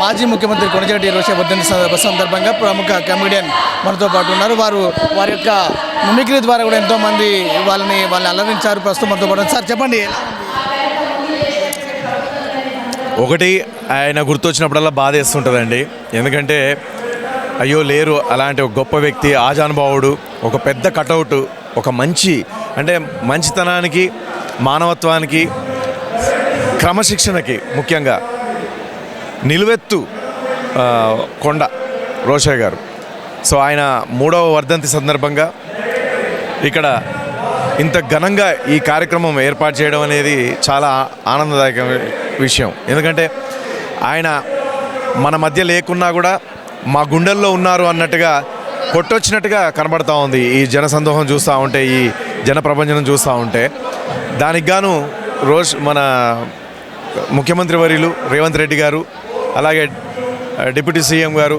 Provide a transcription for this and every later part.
మాజీ ముఖ్యమంత్రి కొణిజేటి రోషయ్య వర్ధంతి సందర్భంగా ప్రముఖ కమెడియన్ మనతో పాటు ఉన్నారు. వారి యొక్క మిమిక్రీ ద్వారా కూడా ఎంతోమంది వాళ్ళని అలరించారు. ప్రస్తుతం మనతో పాటు సార్ చెప్పండి. ఒకటి ఆయన గుర్తొచ్చినప్పుడల్లా బాధ వేస్తుంటుందండి. ఎందుకంటే అయ్యో లేరు అలాంటి ఒక గొప్ప వ్యక్తి, ఆజానుభావుడు, ఒక పెద్ద కటౌట్, ఒక మంచితనానికి, మానవత్వానికి, క్రమశిక్షణకి ముఖ్యంగా నిలువెత్తు కొండ రోషయ్య గారు. సో ఆయన 3వ వర్ధంతి సందర్భంగా ఇక్కడ ఇంత ఘనంగా ఈ కార్యక్రమం ఏర్పాటు చేయడం అనేది చాలా ఆనందదాయక విషయం. ఎందుకంటే ఆయన మన మధ్య లేకున్నా కూడా మా గుండెల్లో ఉన్నారు అన్నట్టుగా కొట్టొచ్చినట్టుగా కనబడతా ఉంది ఈ జనసందోహం చూస్తూ ఉంటే, ఈ జన ప్రపంచం చూస్తూ ఉంటే. దానికి గాను మన ముఖ్యమంత్రి వర్యులు రేవంత్ రెడ్డి గారు, అలాగే డిప్యూటీ సీఎం గారు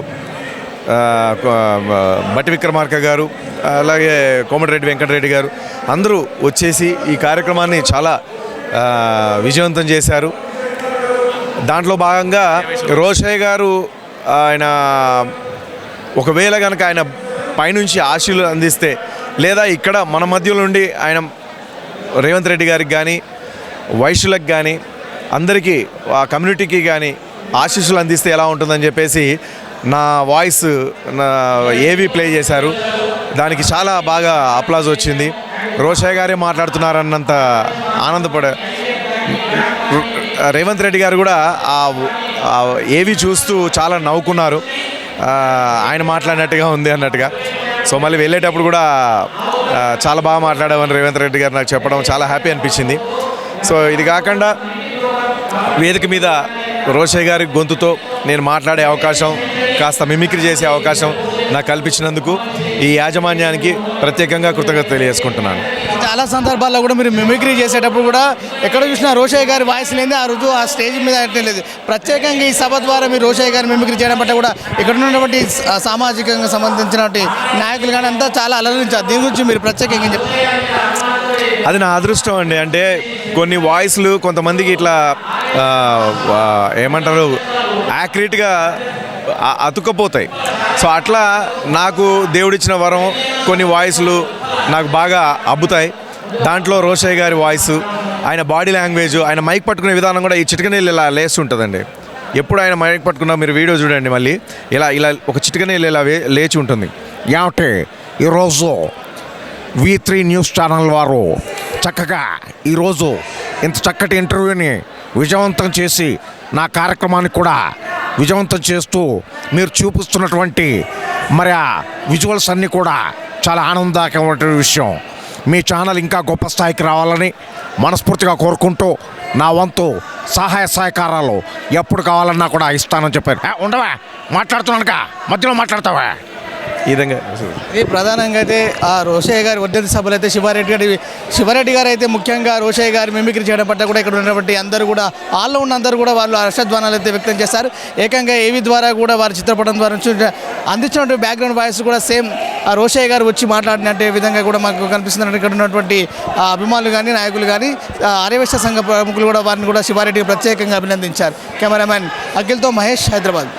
బట్టి విక్రమార్క గారు, అలాగే కోమటిరెడ్డి వెంకటరెడ్డి గారు అందరూ వచ్చేసి ఈ కార్యక్రమాన్ని చాలా విజయవంతం చేశారు. దాంట్లో భాగంగా రోషయ్య గారు ఆయన ఒకవేళ కనుక ఆయన పైనుంచి ఆశీలు అందిస్తే, లేదా ఇక్కడ మన మధ్యలో నుండి ఆయన రేవంత్ రెడ్డి గారికి కానీ, వైశ్యులకు కానీ, అందరికీ ఆ కమ్యూనిటీకి కానీ ఆశీస్సులు అందిస్తే ఎలా ఉంటుందని చెప్పేసి నా వాయిస్ ఏవి ప్లే చేశారు. దానికి చాలా బాగా అప్లాజ్ వచ్చింది. రోషయ్య గారే మాట్లాడుతున్నారన్నంత రేవంత్ రెడ్డి గారు కూడా ఏవి చూస్తూ చాలా నవ్వుకున్నారు. ఆయన మాట్లాడినట్టుగా ఉంది అన్నట్టుగా. సో మళ్ళీ వెళ్ళేటప్పుడు కూడా చాలా బాగా మాట్లాడామని రేవంత్ రెడ్డి గారు నాకు చెప్పడం చాలా హ్యాపీ అనిపించింది. సో ఇది కాకుండా వేదిక మీద రోషయ్య గారి గొంతుతో నేను మాట్లాడే అవకాశం, కాస్త మిమిక్రీ చేసే అవకాశం నాకు కల్పించినందుకు ఈ యాజమాన్యానికి ప్రత్యేకంగా కృతజ్ఞత తెలియజేసుకుంటున్నాను. చాలా సందర్భాల్లో కూడా మీరు మిమిక్రీ చేసేటప్పుడు కూడా ఎక్కడ చూసినా రోషయ్య గారి వాయిస్ లేని ఆ రుజువు ఆ స్టేజ్ మీద లేదు. ప్రత్యేకంగా ఈ సభ ద్వారా మీరు రోషయ్య గారి మిమిక్రీ చేయడం పట్ల కూడా ఇక్కడ ఉన్నటువంటి సామాజికంగా సంబంధించినటువంటి నాయకులు కానీ అంతా చాలా అలరించారు. దీని గురించి మీరు ప్రత్యేకంగా చెప్పారు. అది నా అదృష్టం అండి. అంటే కొన్ని వాయిస్లు కొంతమందికి ఇట్లా ఏమంటారు యాక్యురేట్గా అతుక్కపోతాయి. సో అట్లా నాకు దేవుడిచ్చిన వరం, కొన్ని వాయిస్లు నాకు బాగా అబ్బుతాయి. దాంట్లో రోషయ్య గారి వాయిస్, ఆయన బాడీ లాంగ్వేజ్, ఆయన మైక్ పట్టుకునే విధానం కూడా ఈ చిటికనీళ్ళు ఇలా లేస్తుంటుందండి. ఎప్పుడు ఆయన మైక్ పట్టుకున్నా మీరు వీడియో చూడండి, మళ్ళీ ఇలా ఒక చిటికనీళ్ళు ఇలా లేచి ఉంటుంది. ఏమంటే ఈరోజు V3 న్యూస్ ఛానల్ వారు చక్కగా ఈరోజు ఇంత చక్కటి ఇంటర్వ్యూని విజయవంతం చేసి నా కార్యక్రమాన్ని కూడా విజయవంతం చేస్తూ మీరు చూపిస్తున్నటువంటి మరి ఆ విజువల్స్ అన్నీ కూడా చాలా ఆనందదాయకమైన విషయం. మీ ఛానల్ ఇంకా గొప్ప స్థాయికి రావాలని మనస్ఫూర్తిగా కోరుకుంటూ నా వంతు సహాయ సహకారాలు ఎప్పుడు కావాలన్నా కూడా ఇస్తానని చెప్పారు. ఉండవా, మాట్లాడుతున్నానుగా మధ్యలో మాట్లాడతావా? ఈ విధంగా ఇది ప్రధానంగా అయితే ఆ రోషయ్య గారి వర్ధంతి సభలు అయితే శివారెడ్డి గారు అయితే ముఖ్యంగా రోషయ్య గారి మిమిక్రీ చేయడం పట్ల కూడా ఇక్కడ ఉన్నటువంటి అందరూ కూడా హాల్లో ఉన్న అందరూ కూడా వాళ్ళు హర్షధ్వానాలు అయితే వ్యక్తం చేస్తారు. ఏకంగా ఏవి ద్వారా కూడా వారి చిత్రపటం ద్వారా అందించినటువంటి బ్యాక్గ్రౌండ్ వాయిస్ కూడా సేమ్ ఆ రోషయ్య గారు వచ్చి మాట్లాడినట్టే విధంగా కూడా మాకు కనిపిస్తున్నట్టు ఇక్కడ ఉన్నటువంటి అభిమానులు కానీ, నాయకులు కానీ, ఆర్యవైశ్య సంఘ ప్రముఖులు కూడా వారిని కూడా శివారెడ్డికి ప్రత్యేకంగా అభినందించారు. కెమెరామ్యాన్ అఖిల్తో మహేష్, హైదరాబాద్.